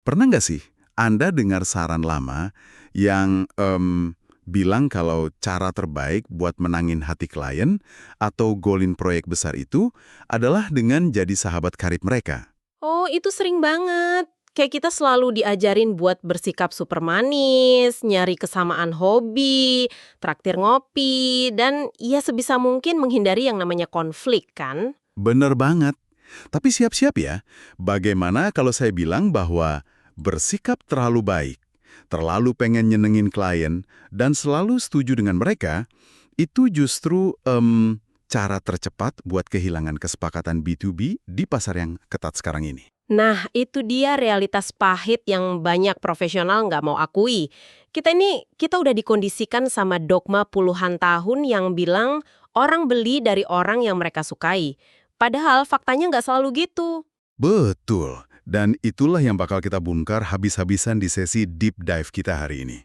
Pernah nggak sih Anda dengar saran lama yang bilang kalau cara terbaik buat menangin hati klien atau golin proyek besar itu adalah dengan jadi sahabat karib mereka? Oh, itu sering banget. Kayak kita selalu diajarin buat bersikap super manis, nyari kesamaan hobi, traktir ngopi, dan ya sebisa mungkin menghindari yang namanya konflik, kan? Bener banget. Tapi siap-siap ya, bagaimana kalau saya bilang bahwa bersikap terlalu baik, terlalu pengen nyenengin klien, dan selalu setuju dengan mereka, itu justru cara tercepat buat kehilangan kesepakatan B2B di pasar yang ketat sekarang ini. Nah, itu dia realitas pahit yang banyak profesional nggak mau akui. Kita udah dikondisikan sama dogma puluhan tahun yang bilang orang beli dari orang yang mereka sukai. Padahal faktanya nggak selalu gitu. Betul, dan itulah yang bakal kita bongkar habis-habisan di sesi deep dive kita hari ini.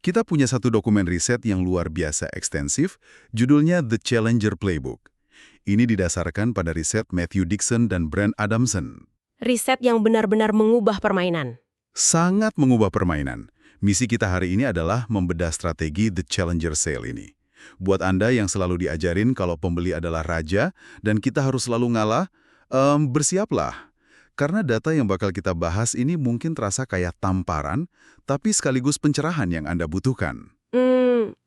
Kita punya satu dokumen riset yang luar biasa ekstensif, judulnya The Challenger Playbook. Ini didasarkan pada riset Matthew Dixon dan Brent Adamson. Riset yang benar-benar mengubah permainan. Sangat mengubah permainan. Misi kita hari ini adalah membedah strategi The Challenger Sale ini. Buat Anda yang selalu diajarin kalau pembeli adalah raja dan kita harus selalu ngalah, bersiaplah. Karena data yang bakal kita bahas ini mungkin terasa kayak tamparan, tapi sekaligus pencerahan yang Anda butuhkan.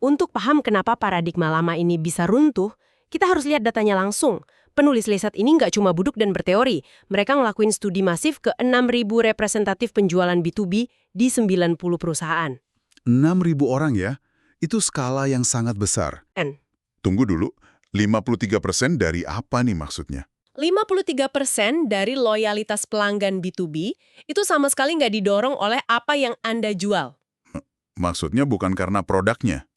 Untuk paham kenapa paradigma lama ini bisa runtuh, kita harus lihat datanya langsung. Penulis riset ini nggak cuma buduk dan berteori, mereka ngelakuin studi masif ke 6.000 representatif penjualan B2B di 90 perusahaan. 6.000 orang ya, itu skala yang sangat besar. N. Tunggu dulu, 53% dari apa nih maksudnya? 53% dari loyalitas pelanggan B2B itu sama sekali nggak didorong oleh apa yang Anda jual. Maksudnya bukan karena produknya.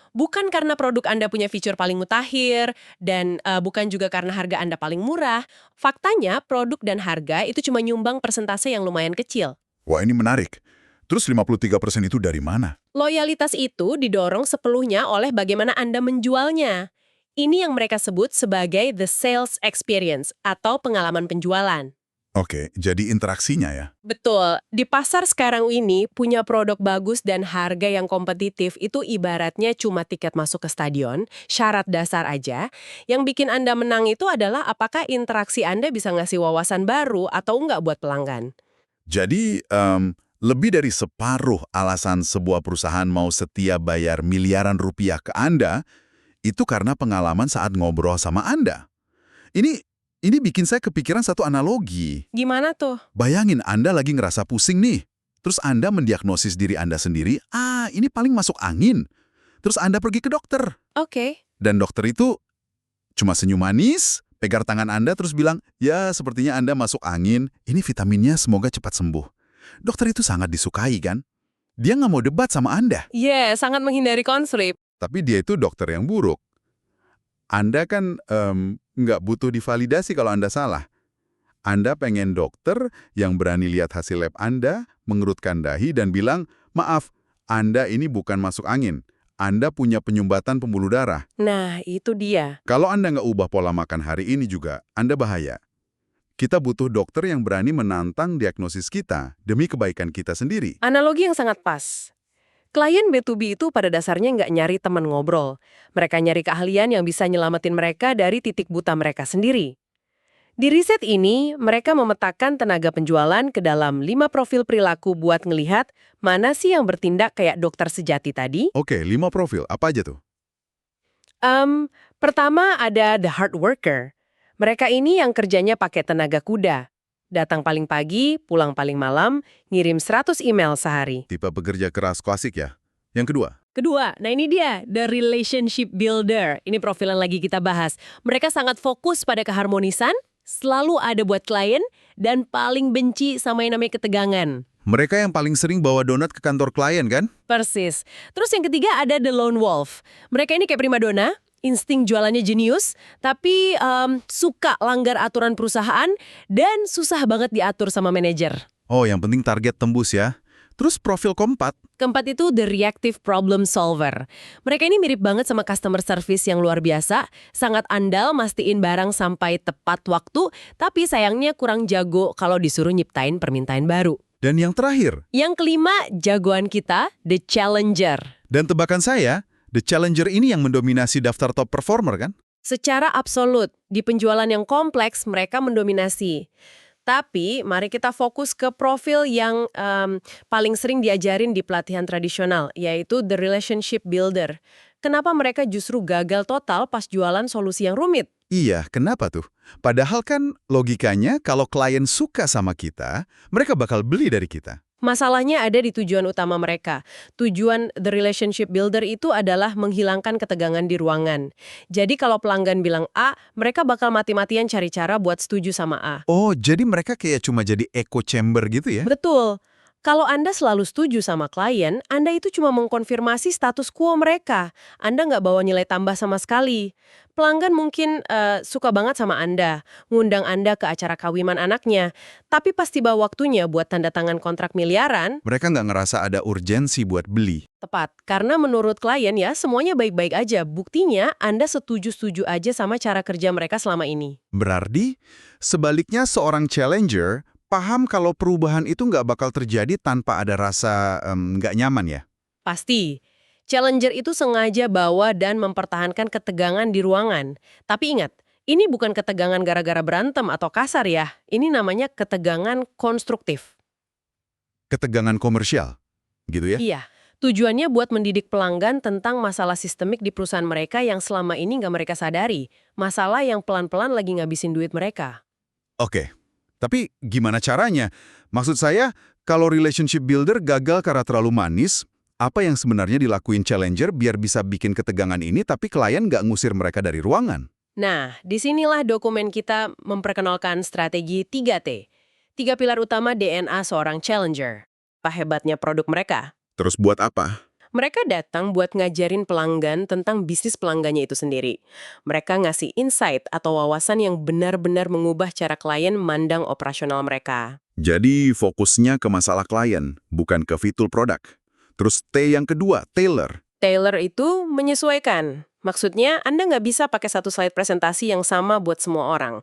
Bukan karena produk Anda punya fitur paling mutakhir, dan bukan juga karena harga Anda paling murah. Faktanya, produk dan harga itu cuma nyumbang persentase yang lumayan kecil. Wah, ini menarik. Terus 53% itu dari mana? Loyalitas itu didorong sepenuhnya oleh bagaimana Anda menjualnya. Ini yang mereka sebut sebagai the sales experience atau pengalaman penjualan. Oke, jadi interaksinya ya. Betul, di pasar sekarang ini punya produk bagus dan harga yang kompetitif itu ibaratnya cuma tiket masuk ke stadion, syarat dasar aja. Yang bikin Anda menang itu adalah apakah interaksi Anda bisa ngasih wawasan baru atau enggak buat pelanggan. Jadi, lebih dari separuh alasan sebuah perusahaan mau setia bayar miliaran rupiah ke Anda, itu karena pengalaman saat ngobrol sama Anda. Ini bikin saya kepikiran satu analogi. Gimana tuh? Bayangin Anda lagi ngerasa pusing nih. Terus Anda mendiagnosis diri Anda sendiri, ini paling masuk angin. Terus Anda pergi ke dokter. Oke. Dan dokter itu cuma senyum manis, pegang tangan Anda terus bilang, ya sepertinya Anda masuk angin, ini vitaminnya semoga cepat sembuh. Dokter itu sangat disukai kan? Dia nggak mau debat sama Anda. Sangat menghindari konflik. Tapi dia itu dokter yang buruk. Anda kan nggak butuh divalidasi kalau Anda salah. Anda pengen dokter yang berani lihat hasil lab Anda, mengerutkan dahi dan bilang, maaf, Anda ini bukan masuk angin. Anda punya penyumbatan pembuluh darah. Nah, itu dia. Kalau Anda nggak ubah pola makan hari ini juga, Anda bahaya. Kita butuh dokter yang berani menantang diagnosis kita demi kebaikan kita sendiri. Analogi yang sangat pas. Klien B2B itu pada dasarnya nggak nyari teman ngobrol. Mereka nyari keahlian yang bisa nyelamatin mereka dari titik buta mereka sendiri. Di riset ini, mereka memetakan tenaga penjualan ke dalam 5 profil perilaku buat ngelihat mana sih yang bertindak kayak dokter sejati tadi. Oke, 5 profil. Apa aja tuh? Pertama ada the hard worker. Mereka ini yang kerjanya pakai tenaga kuda. Datang paling pagi, pulang paling malam, ngirim 100 email sehari. Tipe pekerja keras klasik ya. Yang kedua? Kedua, nah ini dia, the relationship builder. Ini profil yang lagi kita bahas. Mereka sangat fokus pada keharmonisan, selalu ada buat klien, dan paling benci sama yang namanya ketegangan. Mereka yang paling sering bawa donat ke kantor klien kan? Persis. Terus yang ketiga ada the lone wolf. Mereka ini kayak primadona, insting jualannya jenius, tapi suka langgar aturan perusahaan, dan susah banget diatur sama manajer. Oh, yang penting target tembus ya. Terus profil keempat? Keempat itu the reactive problem solver. Mereka ini mirip banget sama customer service yang luar biasa, sangat andal mastiin barang sampai tepat waktu, tapi sayangnya kurang jago kalau disuruh nyiptain permintaan baru. Dan yang terakhir, Yang kelima, jagoan kita, the challenger. dan tebakan saya, The Challenger ini yang mendominasi daftar top performer kan? Secara absolut, di penjualan yang kompleks mereka mendominasi. Tapi, mari kita fokus ke profil yang paling sering diajarin di pelatihan tradisional, yaitu the relationship builder. Kenapa mereka justru gagal total pas jualan solusi yang rumit? Iya, kenapa tuh? Padahal kan logikanya kalau klien suka sama kita, mereka bakal beli dari kita. Masalahnya ada di tujuan utama mereka. Tujuan the relationship builder itu adalah menghilangkan ketegangan di ruangan. Jadi kalau pelanggan bilang A, mereka bakal mati-matian cari cara buat setuju sama A. Oh, jadi mereka kayak cuma jadi echo chamber gitu ya? Betul. Kalau Anda selalu setuju sama klien, Anda itu cuma mengkonfirmasi status quo mereka. Anda nggak bawa nilai tambah sama sekali. Pelanggan mungkin suka banget sama Anda, ngundang Anda ke acara kawiman anaknya. Tapi pas tiba waktunya buat tanda tangan kontrak miliaran, Mereka nggak ngerasa ada urgensi buat beli. tepat. Karena menurut klien ya, semuanya baik-baik aja. Buktinya, Anda setuju-setuju aja sama cara kerja mereka selama ini. Berarti, sebaliknya seorang challenger paham kalau perubahan itu nggak bakal terjadi tanpa ada rasa nggak nyaman ya? Pasti. Challenger itu sengaja bawa dan mempertahankan ketegangan di ruangan. Tapi ingat, ini bukan ketegangan gara-gara berantem atau kasar ya. Ini namanya ketegangan konstruktif. Ketegangan komersial, gitu ya? Iya, tujuannya buat mendidik pelanggan tentang masalah sistemik di perusahaan mereka yang selama ini nggak mereka sadari. Masalah yang pelan-pelan lagi ngabisin duit mereka. Oke, tapi gimana caranya? Maksud saya, kalau relationship builder gagal karena terlalu manis, apa yang sebenarnya dilakuin challenger biar bisa bikin ketegangan ini tapi klien nggak ngusir mereka dari ruangan? Nah, disinilah dokumen kita memperkenalkan strategi 3T. 3 pilar utama DNA seorang challenger. Apa hebatnya produk mereka? Terus buat apa? Mereka datang buat ngajarin pelanggan tentang bisnis pelanggannya itu sendiri. Mereka ngasih insight atau wawasan yang benar-benar mengubah cara klien mandang operasional mereka. Jadi fokusnya ke masalah klien, bukan ke fitur produk. Terus T yang kedua, tailor. Tailor itu menyesuaikan. Maksudnya, Anda nggak bisa pakai satu slide presentasi yang sama buat semua orang.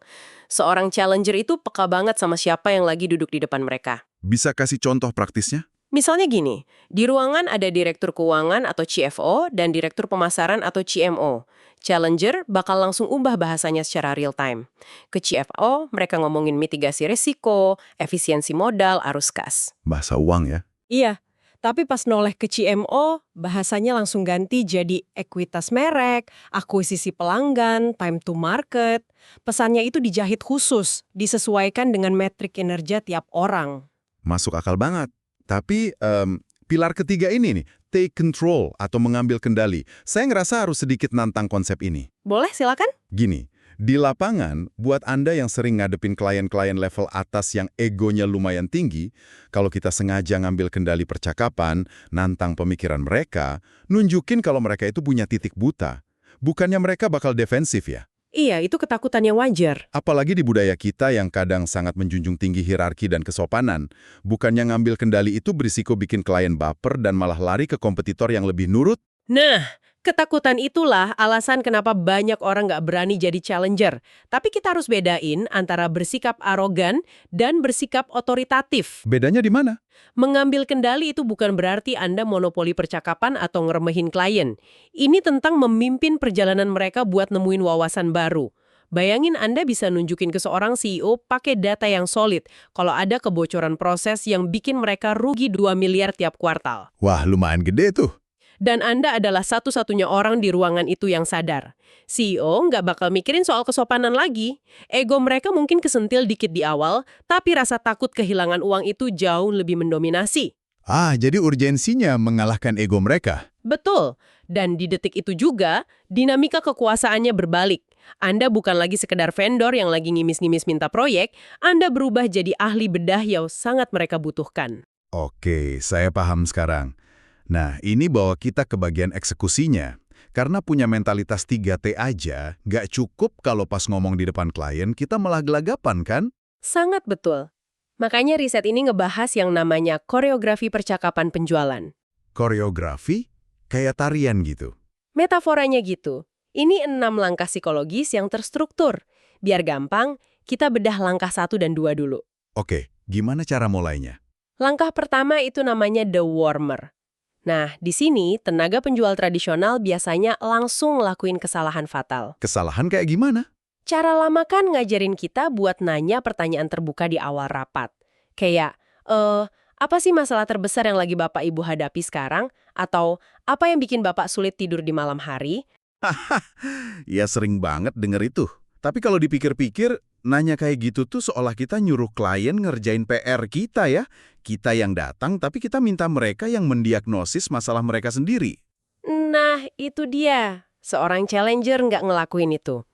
Seorang challenger itu peka banget sama siapa yang lagi duduk di depan mereka. Bisa kasih contoh praktisnya? Misalnya gini, di ruangan ada direktur keuangan atau CFO dan direktur pemasaran atau CMO. Challenger bakal langsung ubah bahasanya secara real time. Ke CFO, mereka ngomongin mitigasi risiko, efisiensi modal, arus kas. Bahasa uang ya? Iya, tapi pas noleh ke CMO, bahasanya langsung ganti jadi ekuitas merek, akuisisi pelanggan, time to market. Pesannya itu dijahit khusus, disesuaikan dengan metrik kinerja tiap orang. Masuk akal banget. Tapi pilar ketiga ini nih, take control atau mengambil kendali. Saya ngerasa harus sedikit nantang konsep ini. Boleh, silakan? Gini, di lapangan, buat Anda yang sering ngadepin klien-klien level atas yang egonya lumayan tinggi, kalau kita sengaja ngambil kendali percakapan, nantang pemikiran mereka, nunjukin kalau mereka itu punya titik buta. Bukannya mereka bakal defensif ya? Iya, itu ketakutannya wajar. Apalagi di budaya kita yang kadang sangat menjunjung tinggi hierarki dan kesopanan. Bukannya ngambil kendali itu berisiko bikin klien baper dan malah lari ke kompetitor yang lebih nurut? Nah, ketakutan itulah alasan kenapa banyak orang nggak berani jadi challenger. Tapi kita harus bedain antara bersikap arogan dan bersikap otoritatif. Bedanya di mana? Mengambil kendali itu bukan berarti Anda monopoli percakapan atau ngeremehin klien. Ini tentang memimpin perjalanan mereka buat nemuin wawasan baru. Bayangin Anda bisa nunjukin ke seorang CEO pakai data yang solid kalau ada kebocoran proses yang bikin mereka rugi 2 miliar tiap kuartal. Wah, lumayan gede tuh. Dan Anda adalah satu-satunya orang di ruangan itu yang sadar. CEO nggak bakal mikirin soal kesopanan lagi. Ego mereka mungkin kesentil dikit di awal, tapi rasa takut kehilangan uang itu jauh lebih mendominasi. Jadi urgensinya mengalahkan ego mereka. Betul. Dan di detik itu juga, dinamika kekuasaannya berbalik. Anda bukan lagi sekedar vendor yang lagi ngimis-ngimis minta proyek, Anda berubah jadi ahli bedah yang sangat mereka butuhkan. Oke, saya paham sekarang. Nah, ini bawa kita ke bagian eksekusinya. Karena punya mentalitas 3T aja, nggak cukup kalau pas ngomong di depan klien, kita malah gelagapan kan? Sangat betul. Makanya riset ini ngebahas yang namanya koreografi percakapan penjualan. Koreografi? Kayak tarian gitu. Metaforanya gitu. Ini 6 langkah psikologis yang terstruktur. Biar gampang, kita bedah langkah 1 dan 2 dulu. Oke, gimana cara mulainya? Langkah pertama itu namanya the warmer. Nah, di sini tenaga penjual tradisional biasanya langsung ngelakuin kesalahan fatal. Kesalahan kayak gimana? Cara lama kan ngajarin kita buat nanya pertanyaan terbuka di awal rapat. Kayak, apa sih masalah terbesar yang lagi Bapak Ibu hadapi sekarang? Atau, apa yang bikin Bapak sulit tidur di malam hari? Ya sering banget denger itu. Tapi kalau dipikir-pikir, nanya kayak gitu tuh seolah kita nyuruh klien ngerjain PR kita ya. Kita yang datang, tapi kita minta mereka yang mendiagnosis masalah mereka sendiri. Nah, itu dia. Seorang challenger nggak ngelakuin itu.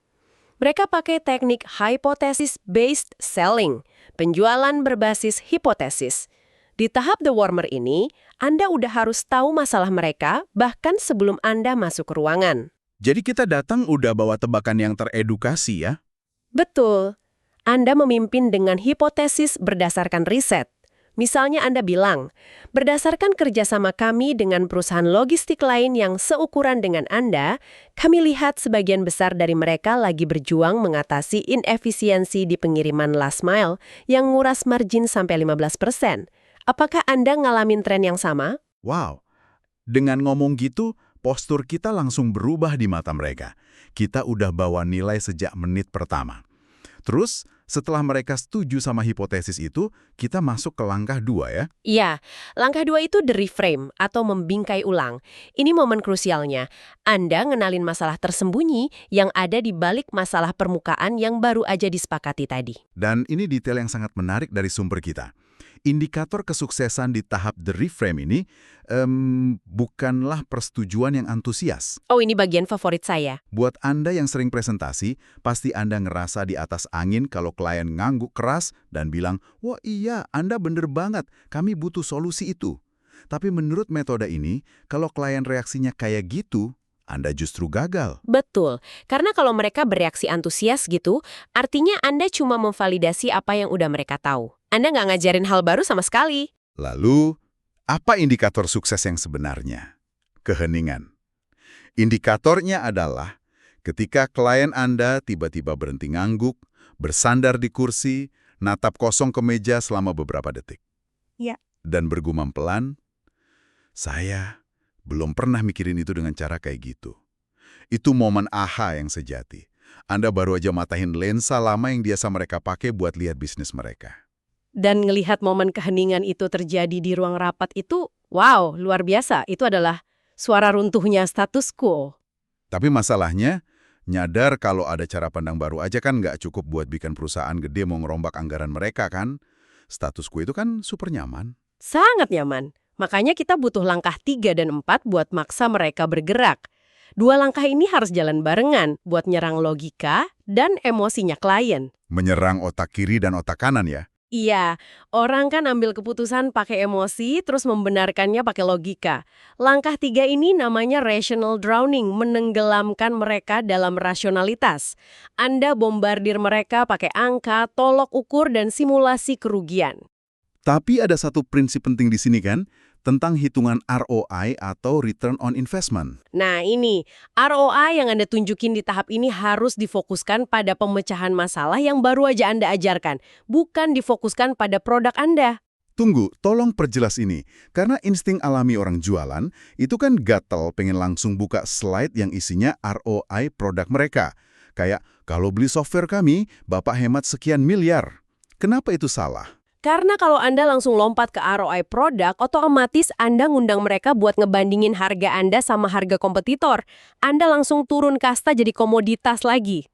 Mereka pakai teknik hypothesis-based selling, penjualan berbasis hipotesis. Di tahap the warmer ini, Anda udah harus tahu masalah mereka bahkan sebelum Anda masuk ke ruangan. Jadi kita datang udah bawa tebakan yang teredukasi ya. Betul. Anda memimpin dengan hipotesis berdasarkan riset. Misalnya Anda bilang, berdasarkan kerjasama kami dengan perusahaan logistik lain yang seukuran dengan Anda, kami lihat sebagian besar dari mereka lagi berjuang mengatasi inefisiensi di pengiriman last mile yang nguras margin sampai 15%. Apakah Anda ngalamin tren yang sama? Wow, dengan ngomong gitu, postur kita langsung berubah di mata mereka. Kita udah bawa nilai sejak menit pertama. Terus, setelah mereka setuju sama hipotesis itu, kita masuk ke langkah 2 ya. Iya, langkah 2 itu the reframe atau membingkai ulang. Ini momen krusialnya. Anda ngenalin masalah tersembunyi yang ada di balik masalah permukaan yang baru aja disepakati tadi. Dan ini detail yang sangat menarik dari sumber kita. Indikator kesuksesan di tahap the reframe ini bukanlah persetujuan yang antusias. Oh, ini bagian favorit saya. Buat Anda yang sering presentasi, pasti Anda ngerasa di atas angin kalau klien ngangguk keras dan bilang, "Wah iya, Anda bener banget, kami butuh solusi itu." Tapi menurut metode ini, kalau klien reaksinya kayak gitu, Anda justru gagal. Betul, karena kalau mereka bereaksi antusias gitu, artinya Anda cuma memvalidasi apa yang udah mereka tahu. Anda nggak ngajarin hal baru sama sekali. Lalu, apa indikator sukses yang sebenarnya? Keheningan. Indikatornya adalah ketika klien Anda tiba-tiba berhenti ngangguk, bersandar di kursi, natap kosong ke meja selama beberapa detik. Ya. Dan bergumam pelan, "Saya belum pernah mikirin itu dengan cara kayak gitu." Itu momen aha yang sejati. Anda baru aja matahin lensa lama yang biasa mereka pakai buat lihat bisnis mereka. Dan ngelihat momen keheningan itu terjadi di ruang rapat itu, wow, luar biasa. Itu adalah suara runtuhnya status quo. Tapi masalahnya, nyadar kalau ada cara pandang baru aja kan nggak cukup buat bikin perusahaan gede mau ngerombak anggaran mereka kan. Status quo itu kan super nyaman. Sangat nyaman. Makanya kita butuh langkah 3 dan 4 buat maksa mereka bergerak. 2 langkah ini harus jalan barengan buat nyerang logika dan emosinya klien. Menyerang otak kiri dan otak kanan ya. Iya, orang kan ambil keputusan pakai emosi, terus membenarkannya pakai logika. Langkah 3 ini namanya rational drowning, menenggelamkan mereka dalam rasionalitas. Anda bombardir mereka pakai angka, tolok ukur, dan simulasi kerugian. Tapi ada satu prinsip penting di sini kan, tentang hitungan ROI atau Return on Investment. Nah ini, ROI yang Anda tunjukin di tahap ini harus difokuskan pada pemecahan masalah yang baru aja Anda ajarkan, bukan difokuskan pada produk Anda. Tunggu, tolong perjelas ini. Karena insting alami orang jualan, itu kan gatel pengen langsung buka slide yang isinya ROI produk mereka. Kayak, kalau beli software kami, Bapak hemat sekian miliar. Kenapa itu salah? Karena kalau Anda langsung lompat ke ROI produk, otomatis Anda ngundang mereka buat ngebandingin harga Anda sama harga kompetitor. Anda langsung turun kasta jadi komoditas lagi.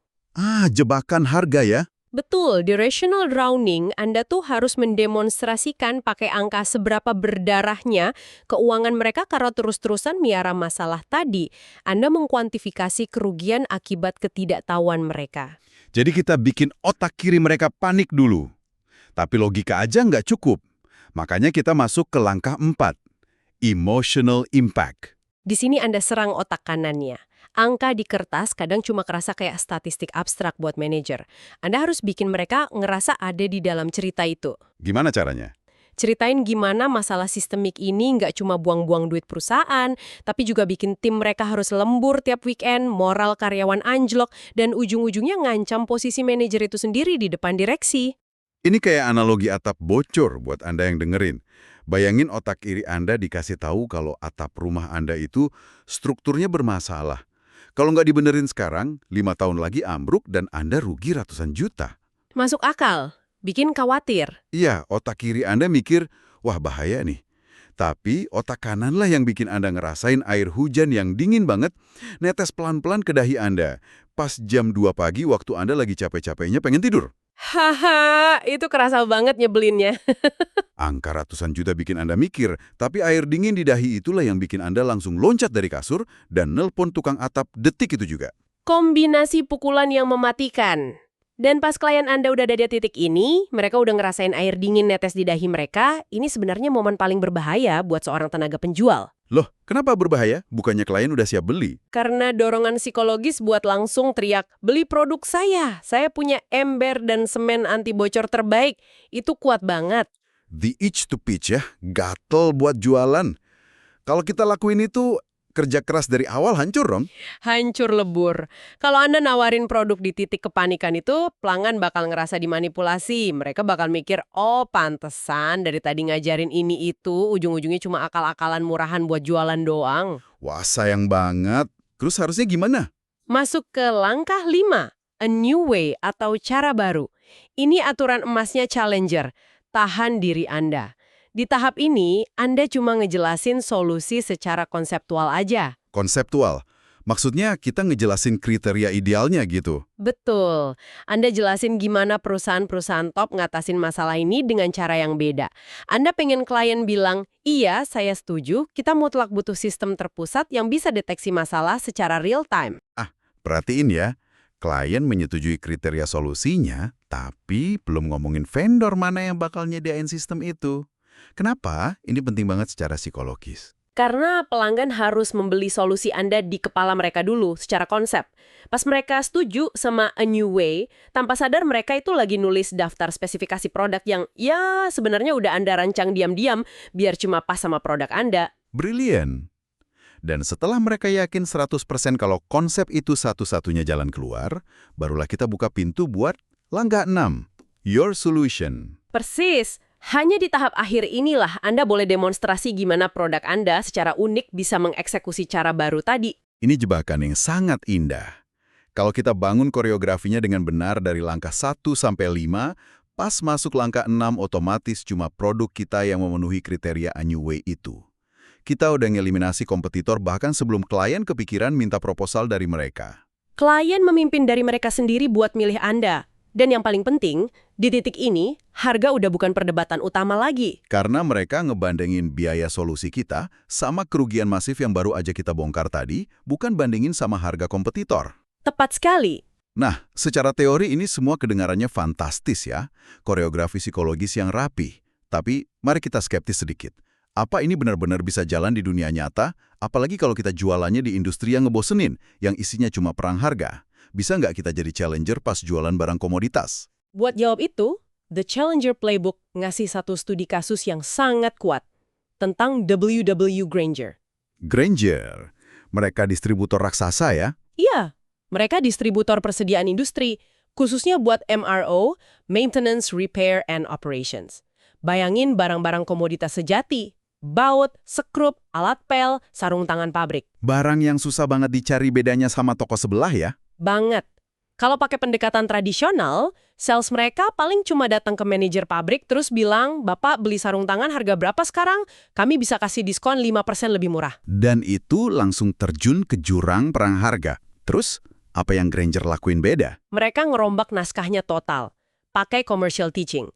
Jebakan harga ya? Betul, di rational drowning, Anda tuh harus mendemonstrasikan pakai angka seberapa berdarahnya keuangan mereka karena terus-terusan miara masalah tadi. Anda mengkuantifikasi kerugian akibat ketidaktahuan mereka. Jadi kita bikin otak kiri mereka panik dulu. Tapi logika aja nggak cukup. Makanya kita masuk ke langkah 4, emotional impact. Di sini Anda serang otak kanannya. Angka di kertas kadang cuma kerasa kayak statistik abstrak buat manajer. Anda harus bikin mereka ngerasa ada di dalam cerita itu. Gimana caranya? Ceritain gimana masalah sistemik ini nggak cuma buang-buang duit perusahaan, tapi juga bikin tim mereka harus lembur tiap weekend, moral karyawan anjlok, dan ujung-ujungnya ngancam posisi manajer itu sendiri di depan direksi. Ini kayak analogi atap bocor buat Anda yang dengerin. Bayangin otak kiri Anda dikasih tahu kalau atap rumah Anda itu strukturnya bermasalah. Kalau nggak dibenerin sekarang, 5 tahun lagi ambruk dan Anda rugi ratusan juta. Masuk akal, bikin khawatir. Iya, otak kiri Anda mikir, wah bahaya nih. Tapi otak kananlah yang bikin Anda ngerasain air hujan yang dingin banget, netes pelan-pelan ke dahi Anda. Pas jam 2 pagi waktu Anda lagi capek-capeknya pengen tidur. Haha, itu kerasa banget nyebelinnya. Angka ratusan juta bikin Anda mikir, tapi air dingin di dahi itulah yang bikin Anda langsung loncat dari kasur dan nelpon tukang atap detik itu juga. Kombinasi pukulan yang mematikan. Dan pas klien Anda udah ada di titik ini, mereka udah ngerasain air dingin netes di dahi mereka, ini sebenarnya momen paling berbahaya buat seorang tenaga penjual. Loh, kenapa berbahaya? Bukannya klien udah siap beli? Karena dorongan psikologis buat langsung teriak, beli produk saya punya ember dan semen anti bocor terbaik, itu kuat banget. The itch to pitch ya, gatel buat jualan. Kalau kita lakuin itu, kerja keras dari awal hancur dong. Hancur lebur. Kalau Anda nawarin produk di titik kepanikan itu, pelanggan bakal ngerasa dimanipulasi. Mereka bakal mikir, oh pantesan dari tadi ngajarin ini itu, ujung-ujungnya cuma akal-akalan murahan buat jualan doang. Wah, sayang banget. Terus harusnya gimana? Masuk ke langkah 5, a new way atau cara baru. Ini aturan emasnya Challenger, tahan diri Anda. Di tahap ini, Anda cuma ngejelasin solusi secara konseptual aja. Konseptual. Maksudnya kita ngejelasin kriteria idealnya gitu. Betul. Anda jelasin gimana perusahaan-perusahaan top ngatasin masalah ini dengan cara yang beda. Anda pengen klien bilang, iya saya setuju, kita mutlak butuh sistem terpusat yang bisa deteksi masalah secara real time. Perhatiin ya, klien menyetujui kriteria solusinya, tapi belum ngomongin vendor mana yang bakal nyediain sistem itu. Kenapa? Ini penting banget secara psikologis. Karena pelanggan harus membeli solusi Anda di kepala mereka dulu secara konsep. Pas mereka setuju sama a new way, tanpa sadar mereka itu lagi nulis daftar spesifikasi produk yang ya sebenarnya udah Anda rancang diam-diam biar cuma pas sama produk Anda. Brilian. Dan setelah mereka yakin 100% kalau konsep itu satu-satunya jalan keluar, barulah kita buka pintu buat langkah 6, Your Solution. Persis. Hanya di tahap akhir inilah Anda boleh demonstrasi gimana produk Anda secara unik bisa mengeksekusi cara baru tadi. Ini jebakan yang sangat indah. Kalau kita bangun koreografinya dengan benar dari langkah 1 sampai 5, pas masuk langkah 6 otomatis cuma produk kita yang memenuhi kriteria A New Way itu. Kita udah ngeliminasi kompetitor bahkan sebelum klien kepikiran minta proposal dari mereka. Klien memimpin dari mereka sendiri buat milih Anda. Dan yang paling penting, di titik ini, harga udah bukan perdebatan utama lagi. Karena mereka ngebandingin biaya solusi kita sama kerugian masif yang baru aja kita bongkar tadi, bukan bandingin sama harga kompetitor. Tepat sekali. Nah, secara teori ini semua kedengarannya fantastis ya, koreografi psikologis yang rapi. Tapi mari kita skeptis sedikit. Apa ini benar-benar bisa jalan di dunia nyata? Apalagi kalau kita jualannya di industri yang ngebosenin, yang isinya cuma perang harga. Bisa nggak kita jadi challenger pas jualan barang komoditas? Buat jawab itu, The Challenger Playbook ngasih satu studi kasus yang sangat kuat tentang W.W. Grainger. Grainger, mereka distributor raksasa ya? Iya, mereka distributor persediaan industri, khususnya buat MRO, Maintenance, Repair, and Operations. Bayangin barang-barang komoditas sejati, baut, sekrup, alat pel, sarung tangan pabrik. Barang yang susah banget dicari bedanya sama toko sebelah ya? Banget. Kalau pakai pendekatan tradisional, sales mereka paling cuma datang ke manajer pabrik terus bilang, Bapak beli sarung tangan harga berapa sekarang? Kami bisa kasih diskon 5% lebih murah. Dan itu langsung terjun ke jurang perang harga. Terus, apa yang Grainger lakuin beda? Mereka ngerombak naskahnya total, pakai commercial teaching.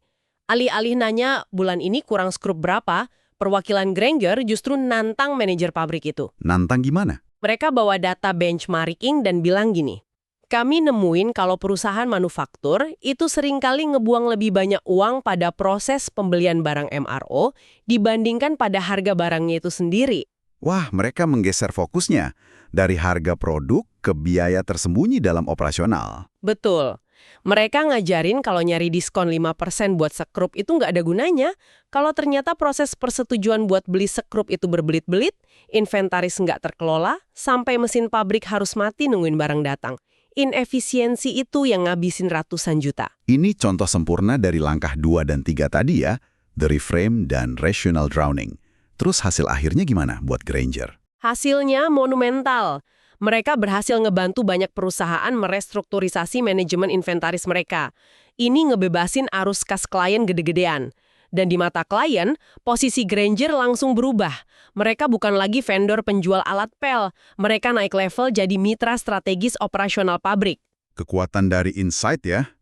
Alih-alih nanya bulan ini kurang skrup berapa, perwakilan Grainger justru nantang manajer pabrik itu. Nantang gimana? Mereka bawa data benchmarking dan bilang gini, kami nemuin kalau perusahaan manufaktur itu seringkali ngebuang lebih banyak uang pada proses pembelian barang MRO dibandingkan pada harga barangnya itu sendiri. Wah, mereka menggeser fokusnya dari harga produk ke biaya tersembunyi dalam operasional. Betul. Mereka ngajarin kalau nyari diskon 5% buat sekrup itu nggak ada gunanya. Kalau ternyata proses persetujuan buat beli sekrup itu berbelit-belit, inventaris nggak terkelola, sampai mesin pabrik harus mati nungguin barang datang. Inefisiensi itu yang ngabisin ratusan juta. Ini contoh sempurna dari langkah 2 dan 3 tadi ya, the reframe dan rational drowning. Terus hasil akhirnya gimana buat Grainger? Hasilnya monumental. Mereka berhasil ngebantu banyak perusahaan merestrukturisasi manajemen inventaris mereka. Ini ngebebasin arus kas klien gede-gedean. Dan di mata klien, posisi Grainger langsung berubah. Mereka bukan lagi vendor penjual alat pel. Mereka naik level jadi mitra strategis operasional pabrik. Kekuatan dari insight ya.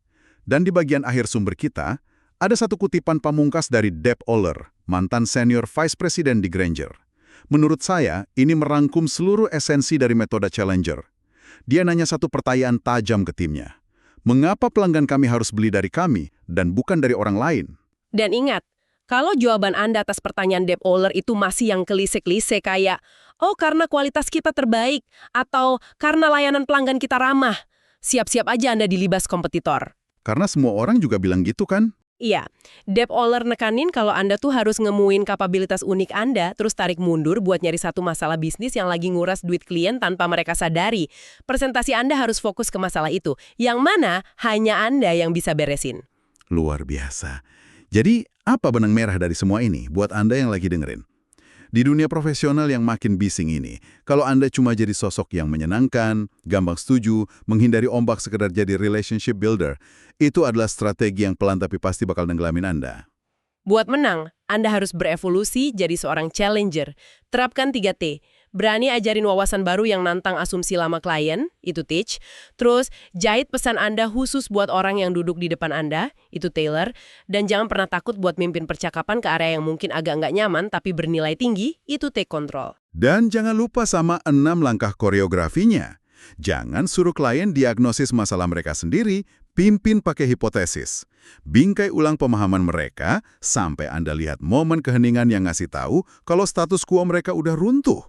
Dan di bagian akhir sumber kita, ada satu kutipan pamungkas dari Deb Oller, mantan senior vice president di Grainger. Menurut saya, ini merangkum seluruh esensi dari metode Challenger. Dia nanya satu pertanyaan tajam ke timnya. Mengapa pelanggan kami harus beli dari kami dan bukan dari orang lain? Dan ingat, kalau jawaban Anda atas pertanyaan Deb Oller itu masih yang klise-klise kayak, oh karena kualitas kita terbaik, atau karena layanan pelanggan kita ramah, siap-siap aja Anda dilibas kompetitor. Karena semua orang juga bilang gitu kan? Iya, Deb Oller nekanin kalau Anda tuh harus ngemuin kapabilitas unik Anda, terus tarik mundur buat nyari satu masalah bisnis yang lagi nguras duit klien tanpa mereka sadari. Presentasi Anda harus fokus ke masalah itu, yang mana hanya Anda yang bisa beresin. Luar biasa. Jadi, apa benang merah dari semua ini buat Anda yang lagi dengerin? Di dunia profesional yang makin bising ini, kalau Anda cuma jadi sosok yang menyenangkan, gampang setuju, menghindari ombak sekedar jadi relationship builder, itu adalah strategi yang pelan tapi pasti bakal nenggelamin Anda. Buat menang, Anda harus berevolusi jadi seorang challenger. Terapkan 3T. Berani ajarin wawasan baru yang nantang asumsi lama klien, itu teach. Terus, jahit pesan Anda khusus buat orang yang duduk di depan Anda, itu tailor. Dan jangan pernah takut buat mimpin percakapan ke area yang mungkin agak nggak nyaman tapi bernilai tinggi, itu take control. Dan jangan lupa sama 6 langkah koreografinya. Jangan suruh klien diagnosis masalah mereka sendiri, pimpin pakai hipotesis. Bingkai ulang pemahaman mereka sampai Anda lihat momen keheningan yang ngasih tahu kalau status quo mereka udah runtuh.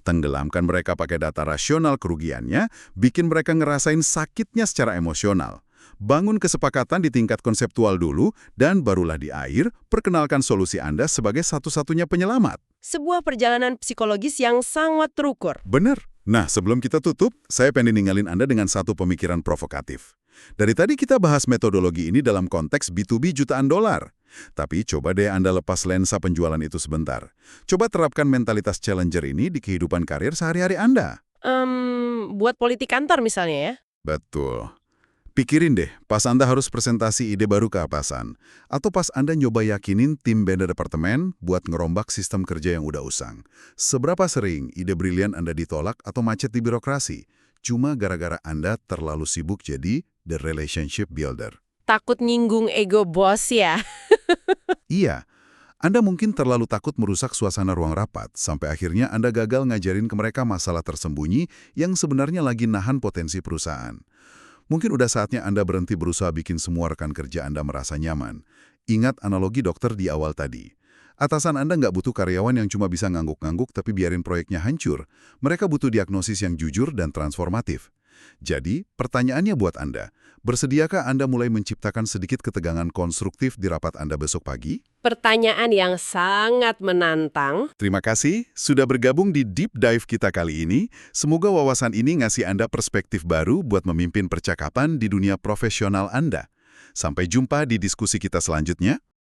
Tenggelamkan mereka pakai data rasional kerugiannya, bikin mereka ngerasain sakitnya secara emosional. Bangun kesepakatan di tingkat konseptual dulu, dan barulah di akhir, perkenalkan solusi Anda sebagai satu-satunya penyelamat. Sebuah perjalanan psikologis yang sangat terukur. Bener. Nah, sebelum kita tutup, saya pengen ninggalin Anda dengan satu pemikiran provokatif. Dari tadi kita bahas metodologi ini dalam konteks B2B jutaan dolar. Tapi coba deh Anda lepas lensa penjualan itu sebentar. Coba terapkan mentalitas challenger ini di kehidupan karir sehari-hari Anda. Buat politik kantor misalnya ya. Betul. Pikirin deh, pas Anda harus presentasi ide baru ke atasan, atau pas Anda nyoba yakinin tim beda departemen buat ngerombak sistem kerja yang udah usang. Seberapa sering ide brilian Anda ditolak atau macet di birokrasi? Cuma gara-gara Anda terlalu sibuk jadi the relationship builder. Takut nyinggung ego bos ya. Iya, Anda mungkin terlalu takut merusak suasana ruang rapat, sampai akhirnya Anda gagal ngajarin ke mereka masalah tersembunyi yang sebenarnya lagi nahan potensi perusahaan. Mungkin udah saatnya Anda berhenti berusaha bikin semua rekan kerja Anda merasa nyaman. Ingat analogi dokter di awal tadi. Atasan Anda nggak butuh karyawan yang cuma bisa ngangguk-ngangguk tapi biarin proyeknya hancur. Mereka butuh diagnosis yang jujur dan transformatif. Jadi, pertanyaannya buat Anda, bersediakah Anda mulai menciptakan sedikit ketegangan konstruktif di rapat Anda besok pagi? Pertanyaan yang sangat menantang. Terima kasih sudah bergabung di Deep Dive kita kali ini. Semoga wawasan ini ngasih Anda perspektif baru buat memimpin percakapan di dunia profesional Anda. Sampai jumpa di diskusi kita selanjutnya.